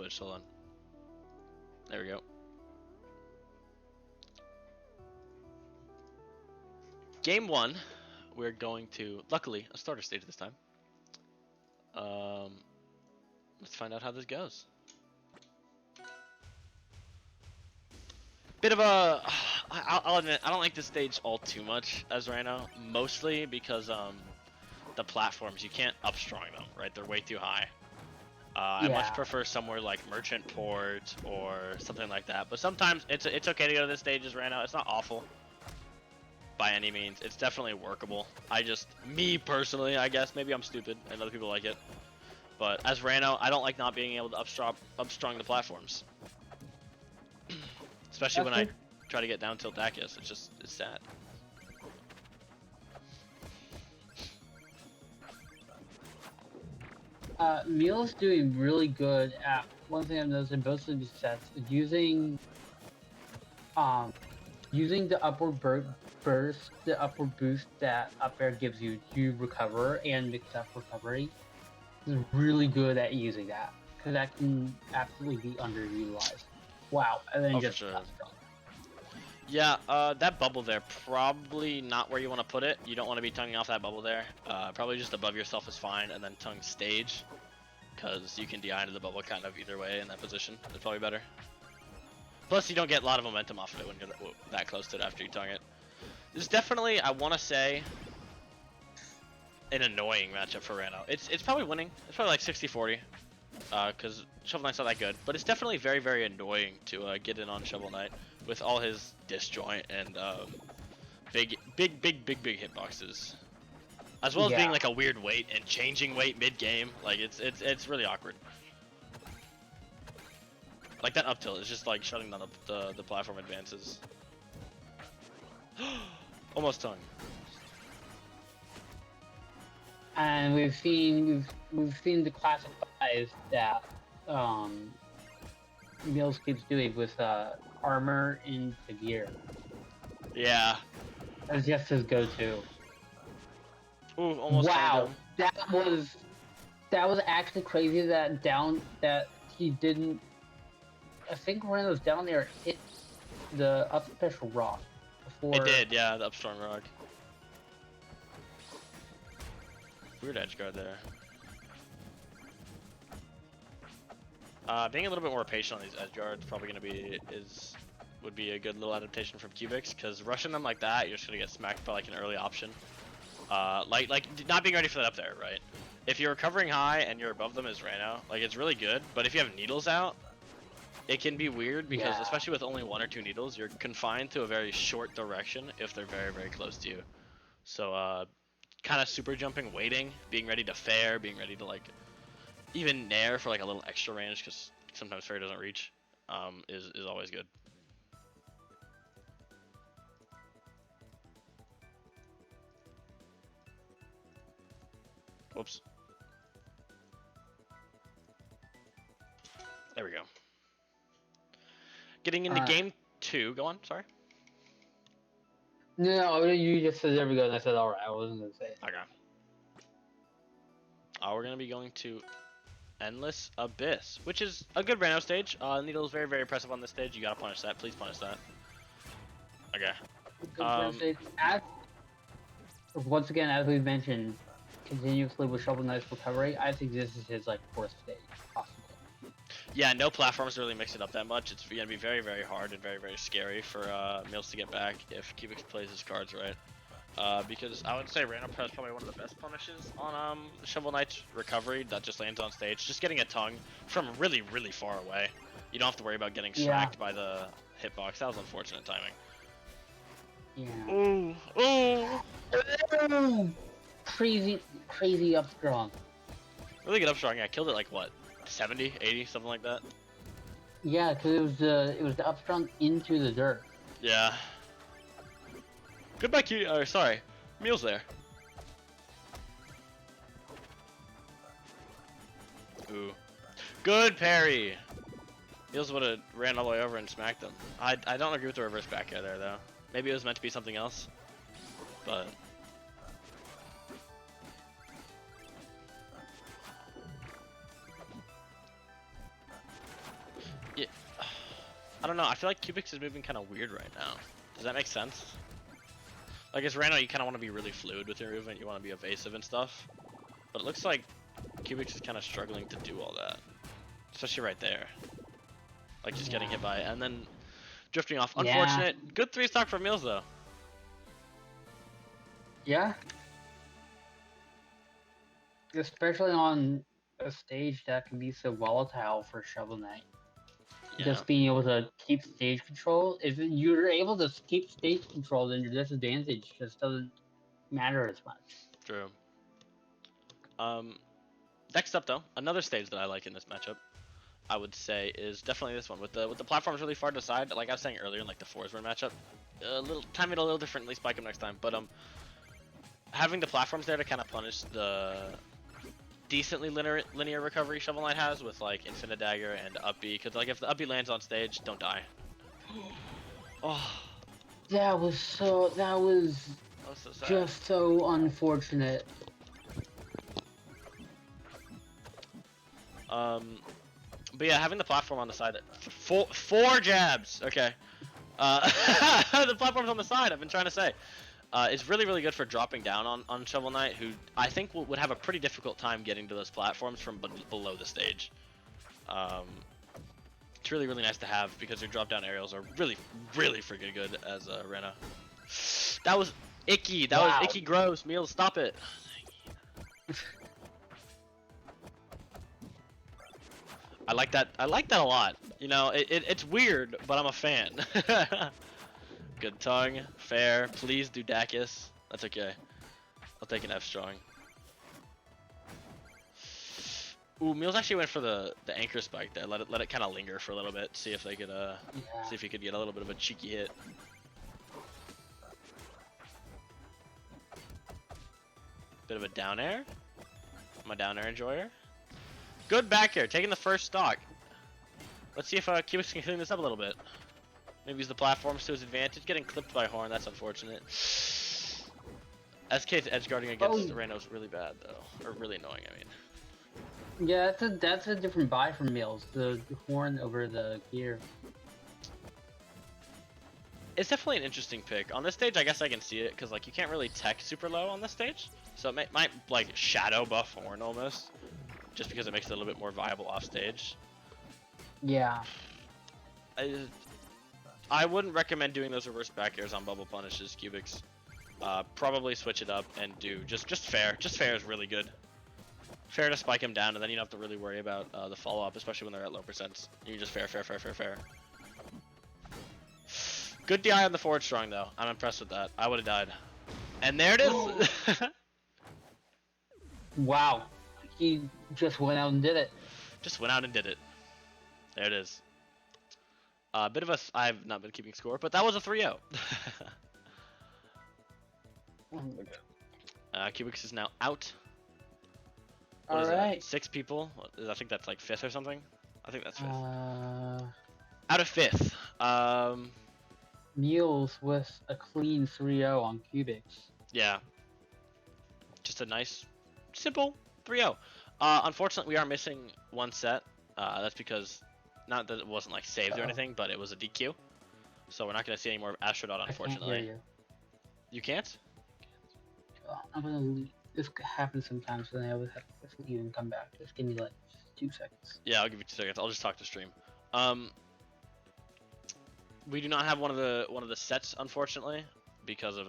switched. Hold on. There we go. Game 1, we're going to, luckily, a starter stage this time. Let's find out how this goes. Bit of a, I'll admit, I don't like this stage all too much as Ranno, mostly because the platforms, you can't upstrong them, right? They're way too high. I much prefer somewhere like Merchant Port or something like that. But sometimes it's okay to go to this stage as Ranno. It's not awful by any means. It's definitely workable. Me personally, I guess, maybe I'm stupid and other people like it. But as Ranno, I don't like not being able to upstrong the platforms. Especially when I try to get down tilt Dacus. It's sad. Meeles doing really good at one thing I've noticed in both of these sets is using the upward burst, the upward boost that up air gives you to recover and mix up recovery. Is really good at using that because that can absolutely be underutilized. Wow, and then just sure. Yeah, that bubble there, probably not where you want to put it. You don't want to be tonguing off that bubble there. Probably just above yourself is fine, and then tongue stage, because you can DI into the bubble kind of either way in that position. It's probably better. Plus, you don't get a lot of momentum off of it when you're that close to it after you tongue it. This is definitely, I want to say, an annoying matchup for Ranno. It's probably winning. It's probably like 60-40, because Shovel Knight's not that good. But it's definitely very, very annoying to get in on Shovel Knight with all his disjoint and big hitboxes, as well as being like a weird weight and changing weight mid-game. Like it's really awkward. Like that up tilt is just like shutting down the platform advances. Almost tongue. And we've seen the classic buys that Meeles keeps doing with armor into gear. Yeah. That's just his go-to. Ooh, almost. Wow, that was actually crazy that he didn't. I think when it was down there, it hit the up special rock before. It did, yeah, the up strong rock. Weird edge guard there. Being a little bit more patient on these edge guards probably would be a good little adaptation from Cubix, because rushing them like that, you're just gonna get smacked by like an early option. Like not being ready for that up there, right? If you're recovering high and you're above them as Ranno, like it's really good. But if you have needles out, it can be weird because especially with only 1 or 2 needles, you're confined to a very short direction if they're very, very close to you. So kind of super jumping, waiting, being ready to fair, being ready to like even nair for like a little extra range, because sometimes fair doesn't reach, is always good. Whoops. There we go. Getting into game 2. Go on, sorry. No, you just said there we go, and I said alright, I wasn't gonna say it. Okay. We're gonna be going to Endless Abyss, which is a good Ranno stage. Needle is very, very impressive on this stage. You gotta punish that. Please punish that. Okay. Once again, as we've mentioned, continuously with Shovel Knight's recovery, I think this is his like 4th stage, possibly. Yeah, no platforms really mix it up that much. It's gonna be very, very hard and very, very scary for Meeles to get back if Cubix plays his cards right. Because I would say Ranno has probably one of the best punishes on Shovel Knight's recovery that just lands on stage. Just getting a tongue from really, really far away. You don't have to worry about getting smacked by the hitbox. That was unfortunate timing. Yeah. Ooh. Crazy up strong. Really good up strong. Yeah, killed it like what? 70, 80, something like that. Yeah, because it was the up strong into the dirt. Yeah. Goodbye, sorry, Meeles there. Ooh, good parry. Meeles would have ran all the way over and smacked them. I don't agree with the reverse back air there though. Maybe it was meant to be something else, but. Yeah, I don't know. I feel like Cubix is moving kind of weird right now. Does that make sense? Like as Ranno, you kind of want to be really fluid with your movement. You want to be evasive and stuff. But it looks like Cubix is kind of struggling to do all that, especially right there. Like just getting hit by it and then drifting off. Yeah. Unfortunate. Good 3-stock for Meeles though. Yeah. Especially on a stage that can be so volatile for Shovel Knight. Yeah. Just being able to keep stage control. If you're able to keep stage control, then your disadvantage just doesn't matter as much. True. Next up though, another stage that I like in this matchup, I would say is definitely this one with the platforms really far to the side. Like I was saying earlier in like the Forsberg matchup, time it a little differently, spike them next time. But having the platforms there to kind of punish the decently linear recovery Shovel Knight has with like Infinite Dagger and up B, because like if the up B lands on stage, don't die. Oh, That was so that was so sad. just so unfortunate. But yeah, having the platform on the side, four jabs. Okay, the platform's on the side. I've been trying to say, is really good for dropping down on Shovel Knight, who I think would have a pretty difficult time getting to those platforms from below the stage. It's really nice to have because your drop down aerials are really freaking good as Ranno. That was icky. That was icky. Gross. Meeles, stop it. I like that a lot. You know, it's weird, but I'm a fan. Good tongue, fair. Please do Dacus. That's okay. I'll take an F strong. Ooh, Meeles actually went for the anchor spike there. Let it kind of linger for a little bit. See if they could see if he could get a little bit of a cheeky hit. Bit of a down air. I'm a down air enjoyer. Good back air, taking the first stock. Let's see if Cubix can clean this up a little bit. Maybe use the platforms to his advantage. Getting clipped by Horn, that's unfortunate. SK's edge guarding against Ranno's really bad though, or really annoying. I mean. Yeah, that's a different buy from Meeles. The Horn over the gear. It's definitely an interesting pick. On this stage, I guess I can see it because like you can't really tech super low on this stage, so it might like shadow buff Horn almost. Just because it makes it a little bit more viable off stage. Yeah. I wouldn't recommend doing those reverse back airs on bubble punishes, Cubix. Probably switch it up and do just fair. Just fair is really good. Fair to spike him down, and then you don't have to really worry about the follow up, especially when they're at low percents. You just fair. Good DI on the forward strong though. I'm impressed with that. I would have died. And there it is. Wow. He just went out and did it. Just went out and did it. There it is. A bit of a... I've not been keeping score, but that was a 3-0. Cubix is now out. What is that? 6 people? I think that's like 5th or something. I think that's 5th. Out of 5th. Meeles with a clean 3-0 on Cubix. Yeah. Just a nice, simple 3-0. Unfortunately, we are missing one set. That's because, not that it wasn't like saved or anything, but it was a DQ. So we're not going to see any more of Astrodot, unfortunately. I can't hear you. You can't? I'm gonna leave. This happens sometimes, so then I would have to leave and come back. Just give me like 2 seconds. Yeah, I'll give you 2 seconds. I'll just talk to stream. We do not have one of the sets, unfortunately, because of